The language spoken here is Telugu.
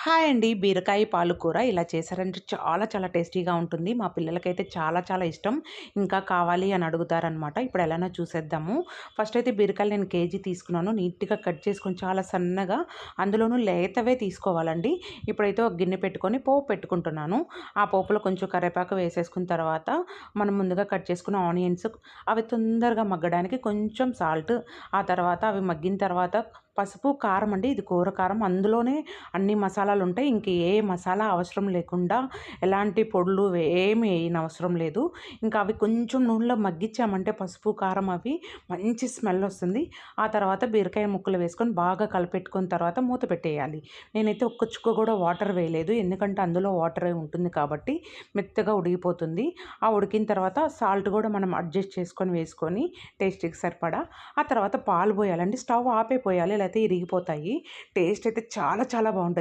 హాయ్ అండి. బీరకాయ పాలకూర ఇలా చేశారంటే చాలా చాలా టేస్టీగా ఉంటుంది. మా పిల్లలకైతే చాలా చాలా ఇష్టం. ఇంకా కావాలి అని అడుగుతారనమాట. ఇప్పుడు ఎలానో చూసేద్దాము. ఫస్ట్ అయితే బీరకాయలు నేను కేజీ తీసుకున్నాను. నీట్‌గా కట్ చేసుకొని చాలా సన్నగా, అందులోనూ లేతవే తీసుకోవాలండి. ఇప్పుడైతే ఒక గిన్నె పెట్టుకొని పోపు పెట్టుకుంటున్నాను. ఆ పోపులో కొంచెం కరివేపాకు వేసేసుకున్న తర్వాత, మనం ముందుగా కట్ చేసుకున్న ఆనియన్స్, అవి తొందరగా మగ్గడానికి కొంచెం సాల్ట్, ఆ తర్వాత అవి మగ్గిన తర్వాత పసుపు, కారం అండి. ఇది కూర కారం. అందులోనే అన్ని మసాలాలుంటాయి. ఇంక ఏ మసాలా అవసరం లేకుండా ఎలాంటి పొడులు ఏమి ఏయనవసరం లేదు. ఇంకా అవి కొంచెం నూనెలో మగ్గిచ్చామంటే పసుపు, కారం అవి మంచి స్మెల్ వస్తుంది. ఆ తర్వాత బీరకాయ ముక్కలు వేసుకొని బాగా కలిపెట్టుకున్న తర్వాత మూత పెట్టేయాలి. నేనైతే ఒక్క చుక్క కూడా వాటర్ వేయలేదు. ఎందుకంటే అందులో వాటరే ఉంటుంది కాబట్టి మెత్తగా ఉడికిపోతుంది. ఆ ఉడికిన తర్వాత సాల్ట్ కూడా మనం అడ్జస్ట్ చేసుకొని వేసుకొని టేస్ట్‌కి సరిపడా. ఆ తర్వాత పాలు పోయాలండి. స్టవ్ ఆపే పోయాలి. లేకపోతే ఇరిగిపోతాయి. టేస్ట్ అయితే చాలా చాలా బావుంటుంది.